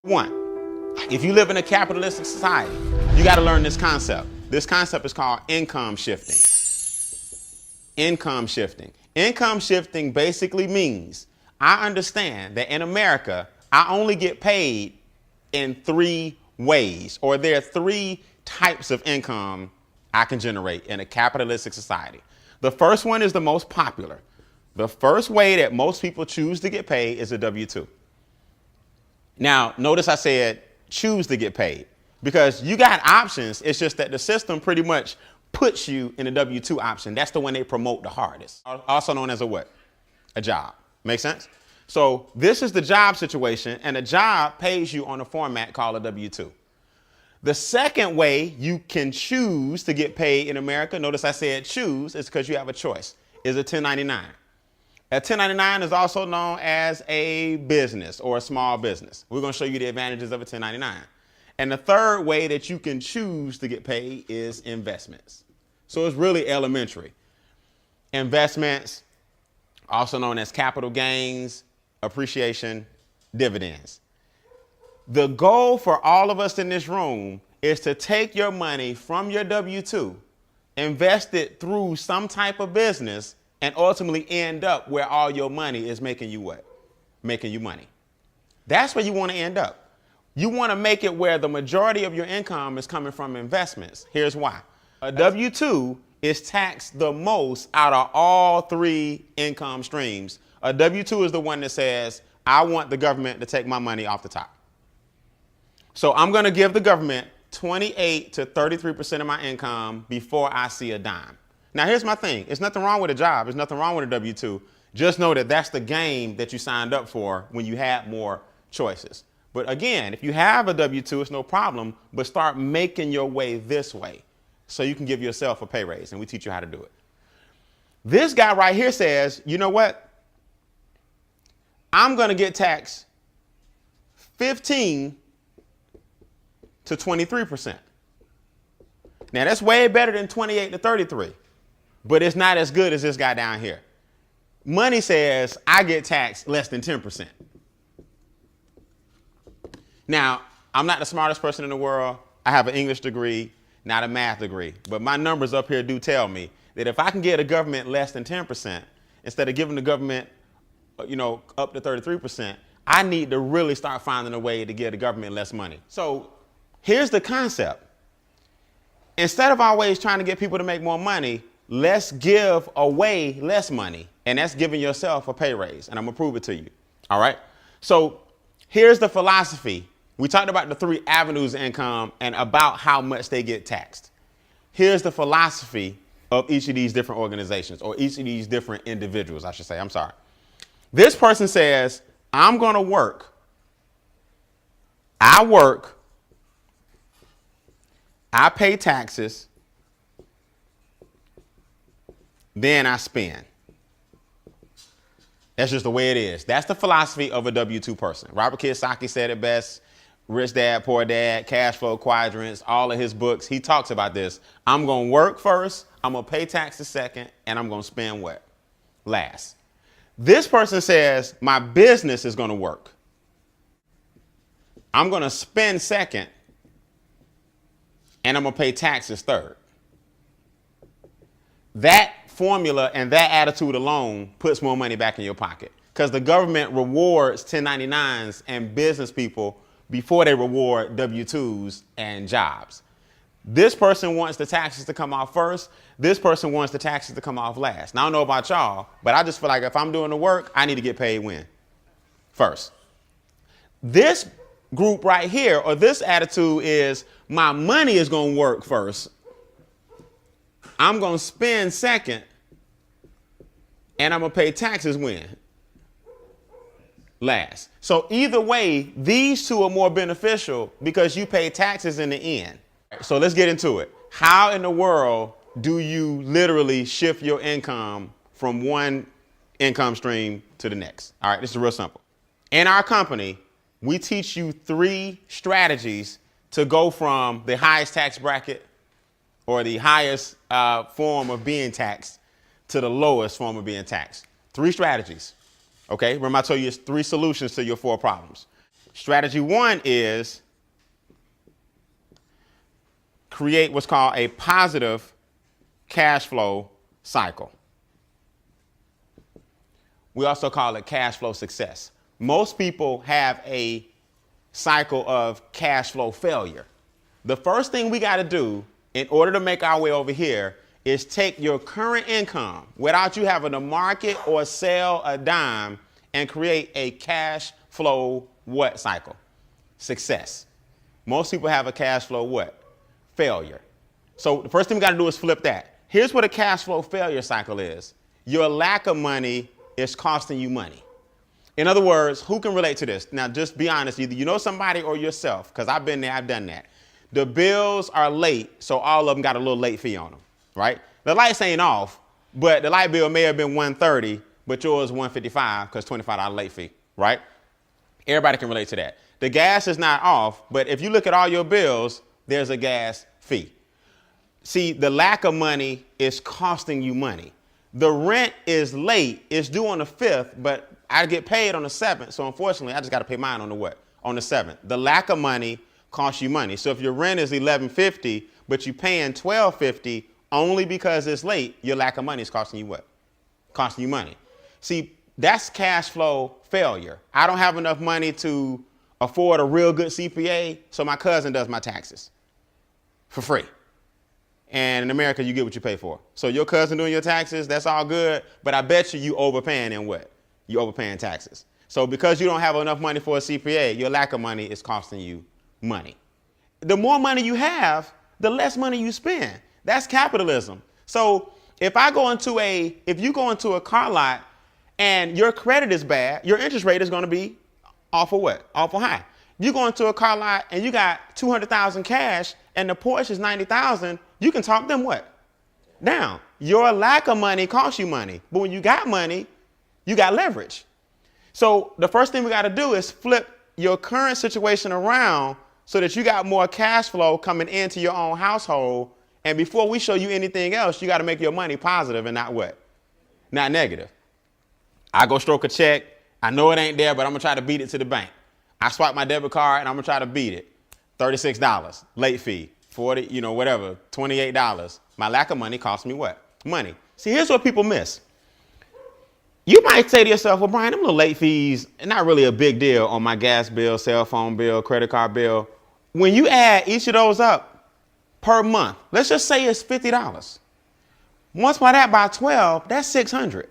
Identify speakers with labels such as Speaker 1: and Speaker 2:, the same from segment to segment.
Speaker 1: One, if you live in a capitalistic society, you got to learn this concept. This concept is called income shifting. Income shifting. Income shifting basically means I understand that in America, I only get paid in three ways, or there are three types of income I can generate in a capitalistic society. The first one is the most popular. The first way that most people choose to get paid is a W-2. Now, notice I said choose to get paid because you got options. It's just that the system pretty much puts you in a W-2 option. That's the one they promote the hardest. Also known as a what? A job. Make sense? So this is the job situation, and a job pays you on a format called a W-2. The second way you can choose to get paid in America, notice I said choose, is because you have a choice, is a 1099. A 1099 is also known as a business or a small business. We're going to show you the advantages of a 1099. And the third way that you can choose to get paid is investments. So it's really elementary. Investments, also known as capital gains, appreciation, dividends. The goal for all of us in this room is to take your money from your W-2, invest it through some type of business, and ultimately end up where all your money is making you what? Making you money. That's where you want to end up. You want to make it where the majority of your income is coming from investments. Here's why. A W-2 is taxed the most out of all three income streams. A W-2 is the one that says, I want the government to take my money off the top. So I'm going to give the government 28 to 33% of my income before I see a dime. Now, here's my thing. There's nothing wrong with a job. There's nothing wrong with a W-2. Just know that that's the game that you signed up for when you had more choices. But again, if you have a W-2, it's no problem, but start making your way this way so you can give yourself a pay raise, and we teach you how to do it. This guy right here says, you know what? I'm going to get taxed 15 to 23%. Now, that's way better than 28 to 33. But it's not as good as this guy down here. Money says I get taxed less than 10%. Now, I'm not the smartest person in the world. I have an English degree, not a math degree. But my numbers up here do tell me that if I can get a government less than 10%, instead of giving the government, up to 33%, I need to really start finding a way to give the government less money. So here's the concept. Instead of always trying to get people to make more money, let's give away less money, and that's giving yourself a pay raise, and I'm gonna prove it to you. All right. So here's the philosophy. We talked about the three avenues of income and about how much they get taxed. Here's the philosophy of each of these different organizations, or each of these different individuals, I should say. I'm sorry. This person says, I'm gonna work. I work. I pay taxes. Then I spend. That's just the way it is. That's the philosophy of a W-2 person. Robert Kiyosaki said it best. Rich Dad, Poor Dad, Cash Flow Quadrants, all of his books. He talks about this. I'm going to work first. I'm going to pay taxes second. And I'm going to spend what? Last. This person says my business is going to work. I'm going to spend second. And I'm going to pay taxes third. That formula and that attitude alone puts more money back in your pocket because the government rewards 1099s and business people before they reward W-2s and jobs. This person wants the taxes to come off first. This person wants the taxes to come off last. Now, I don't know about y'all, but I just feel like if I'm doing the work, I need to get paid when? First. This group right here, or this attitude is my money is going to work first. I'm going to spend second, and I'm going to pay taxes when? Last. So either way, these two are more beneficial because you pay taxes in the end. So let's get into it. How in the world do you literally shift your income from one income stream to the next? All right, this is real simple. In our company, we teach you three strategies to go from the highest tax bracket or the highest form of being taxed to the lowest form of being taxed. Three strategies. Okay, remember I told you it's three solutions to your four problems. Strategy 1 is create what's called a positive cash flow cycle. We also call it cash flow success. Most people have a cycle of cash flow failure. The first thing we got to do in order to make our way over here is take your current income without you having to market or sell a dime and create a cash flow what cycle? Success. Most people have a cash flow what? Failure. So the first thing we got to do is flip that. Here's what a cash flow failure cycle is. Your lack of money is costing you money. In other words, who can relate to this? Now, just be honest. Either you know somebody or yourself, because I've been there, I've done that. The bills are late, so all of them got a little late fee on them, right? The lights ain't off, but the light bill may have been $130, but yours $155 because $25 late fee, right? Everybody can relate to that. The gas is not off, but if you look at all your bills, there's a gas fee. See, the lack of money is costing you money. The rent is late. It's due on the 5th, but I get paid on the 7th. So unfortunately, I just got to pay mine on the what? On the 7th. The lack of money costs you money. So if your rent is $11.50, but you're paying $12.50 only because it's late, your lack of money is costing you what? Costing you money. See, that's cash flow failure. I don't have enough money to afford a real good CPA, so my cousin does my taxes for free. And in America, you get what you pay for. So your cousin doing your taxes, that's all good. But I bet you overpaying in what? You overpaying taxes. So because you don't have enough money for a CPA, your lack of money is costing you money. The more money you have, the less money you spend. That's capitalism. So if you go into a car lot and your credit is bad, your interest rate is going to be awful what? Awful high. You go into a car lot and you got $200,000 cash and the Porsche is $90,000, you can talk them what? Down. Your lack of money costs you money. But when you got money, you got leverage. So the first thing we got to do is flip your current situation around so that you got more cash flow coming into your own household. And before we show you anything else, you got to make your money positive and not what? Not negative. I go stroke a check. I know it ain't there, but I'm going to try to beat it to the bank. I swipe my debit card and I'm going to try to beat it. $36, late fee, 40, whatever, $28. My lack of money costs me what? Money. See, here's what people miss. You might say to yourself, well, Brian, them little late fees, not really a big deal on my gas bill, cell phone bill, credit card bill. When you add each of those up per month, let's just say it's $50. Multiply that by 12, that's $600.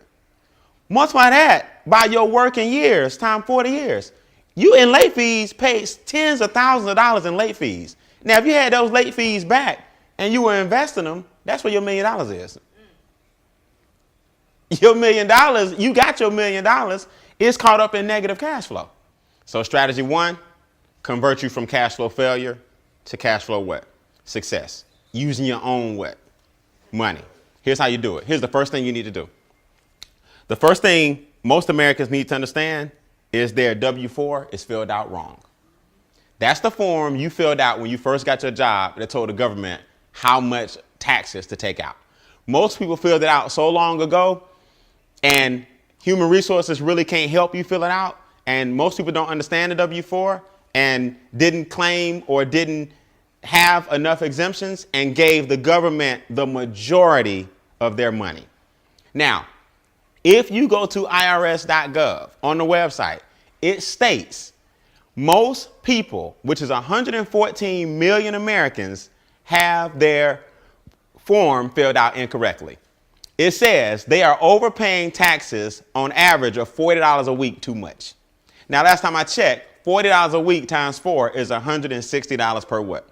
Speaker 1: Multiply that by your working years, times 40 years. You in late fees pay tens of thousands of dollars in late fees. Now, if you had those late fees back and you were investing them, that's where your $1 million is. Your $1 million, you got your $1 million, is caught up in negative cash flow. So strategy 1, convert you from cash flow failure to cash flow what? Success. Using your own what? Money. Here's how you do it. Here's the first thing you need to do. The first thing most Americans need to understand is their W-4 is filled out wrong. That's the form you filled out when you first got your job that told the government how much taxes to take out. Most people filled it out so long ago, and human resources really can't help you fill it out. And most people don't understand the W-4 and didn't claim or didn't have enough exemptions and gave the government the majority of their money. Now, if you go to irs.gov on the website, it states most people, which is 114 million Americans, have their form filled out incorrectly. It says they are overpaying taxes on average of $40 a week too much. Now, last time I checked, $40 a week times 4 is $160 per what?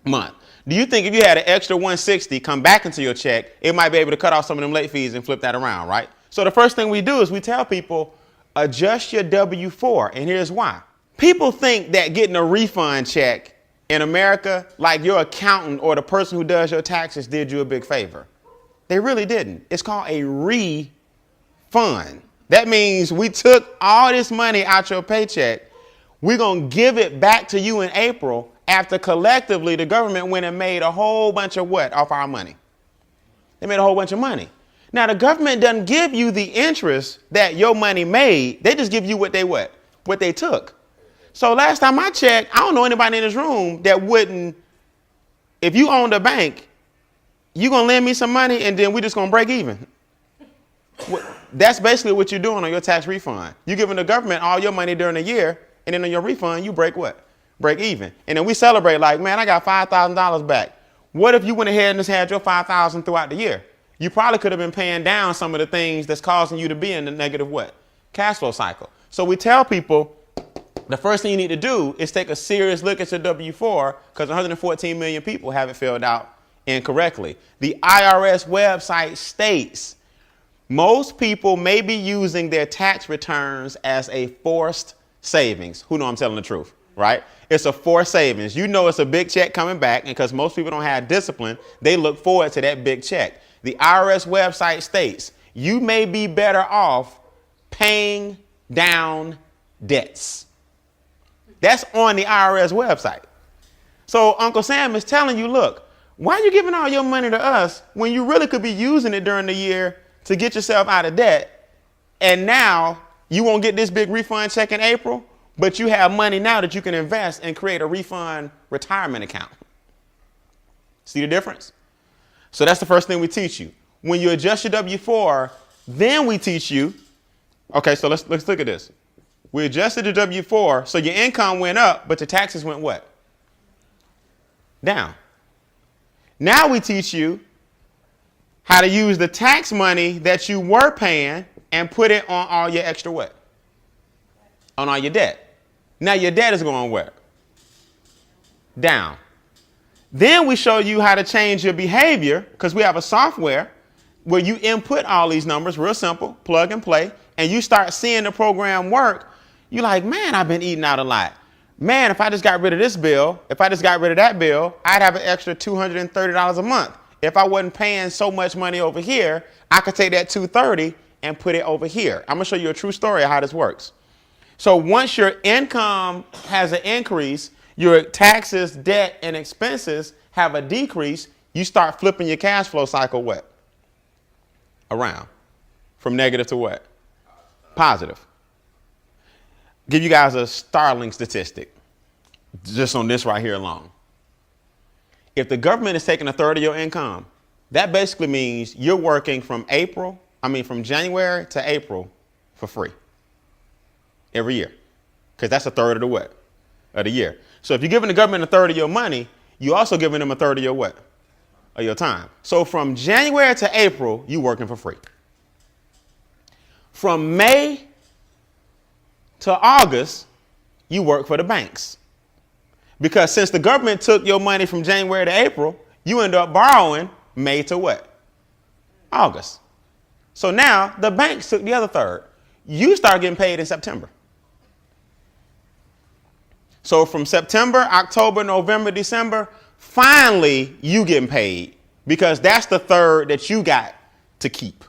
Speaker 1: Month. Do you think if you had an extra $160 come back into your check, it might be able to cut off some of them late fees and flip that around, right? So the first thing we do is we tell people, adjust your W-4, and here's why. People think that getting a refund check in America, like your accountant or the person who does your taxes did you a big favor. They really didn't. It's called a refund. That means we took all this money out your paycheck. We're going to give it back to you in April after collectively the government went and made a whole bunch of what off our money? They made a whole bunch of money. Now, the government doesn't give you the interest that your money made. They just give you what they took. So last time I checked, I don't know anybody in this room that wouldn't, if you owned a bank, you going to lend me some money and then we just going to break even. That's basically what you're doing on your tax refund. You're giving the government all your money during the year, and then on your refund, you break what? Break even. And then we celebrate like, man, I got $5,000 back. What if you went ahead and just had your $5,000 throughout the year? You probably could have been paying down some of the things that's causing you to be in the negative what? Cash flow cycle. So we tell people the first thing you need to do is take a serious look at your W-4 because 114 million people have it filled out incorrectly. The IRS website states most people may be using their tax returns as a forced savings. Who know I'm telling the truth, right? It's a forced savings. You know it's a big check coming back, and because most people don't have discipline, they look forward to that big check. The IRS website states you may be better off paying down debts. That's on the IRS website. So Uncle Sam is telling you, look, why are you giving all your money to us when you really could be using it during the year to get yourself out of debt? And now you won't get this big refund check in April, but you have money now that you can invest and create a refund retirement account. See the difference? So that's the first thing we teach you. When you adjust your W-4, then we teach you, okay, so let's look at this. We adjusted the W-4, so your income went up, but your taxes went what? Down. Now we teach you how to use the tax money that you were paying and put it on all your extra what? On all your debt. Now your debt is going where? Down. Then we show you how to change your behavior because we have a software where you input all these numbers, real simple, plug and play, and you start seeing the program work. You're like, man, I've been eating out a lot. Man, if I just got rid of this bill, if I just got rid of that bill, I'd have an extra $230 a month. If I wasn't paying so much money over here, I could take that $230 and put it over here. I'm going to show you a true story of how this works. So once your income has an increase, your taxes, debt, and expenses have a decrease, you start flipping your cash flow cycle what? Around. From negative to what? Positive. Give you guys a startling statistic just on this right here alone. If the government is taking a third of your income, that basically means you're working from January to April for free every year, because that's a third of the what? Of the year. So if you're giving the government a third of your money, you're also giving them a third of your what? Of your time. So from January to April, you're working for free. From May to August, you work for the banks. Because since the government took your money from January to April, you end up borrowing May to what? August. So now the banks took the other third. You start getting paid in September. So from September, October, November, December, finally you getting paid because that's the third that you got to keep.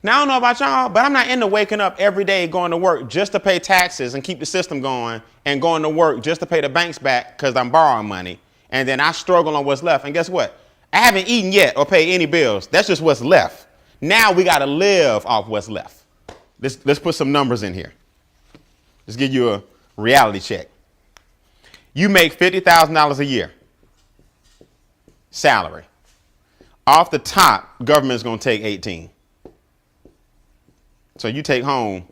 Speaker 1: Now, I don't know about y'all, but I'm not into waking up every day going to work just to pay taxes and keep the system going and going to work just to pay the banks back because I'm borrowing money. And then I struggle on what's left. And guess what? I haven't eaten yet or paid any bills. That's just what's left. Now we got to live off what's left. Let's put some numbers in here. Let's give you a reality check. You make $50,000 a year salary. Off the top, government's going to take 18. So you take home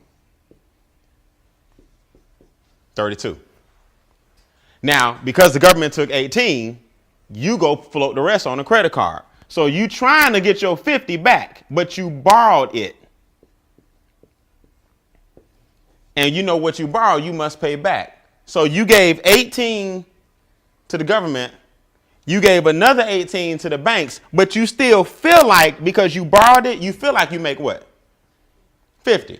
Speaker 1: 32. Now, because the government took 18, you go float the rest on a credit card. So you trying to get your 50 back, but you borrowed it. And you know what you borrowed, you must pay back. So you gave 18 to the government. You gave another 18 to the banks, but you still feel like because you borrowed it, you feel like you make what? 50.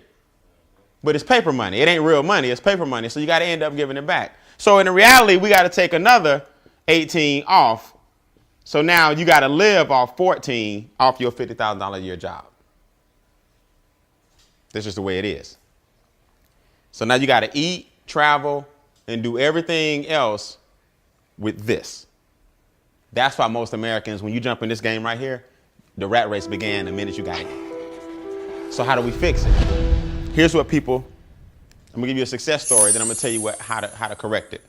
Speaker 1: But it's paper money. It ain't real money. It's paper money. So you got to end up giving it back. So in reality, we got to take another 18 off. So now you got to live off 14 off your $50,000 a year job. That's just the way it is. So now you got to eat, travel, and do everything else with this. That's why most Americans, when you jump in this game right here, the rat race began the minute you got in. So how do we fix it? Here's what people I'm gonna give you a success story, then I'm gonna tell you how to correct it.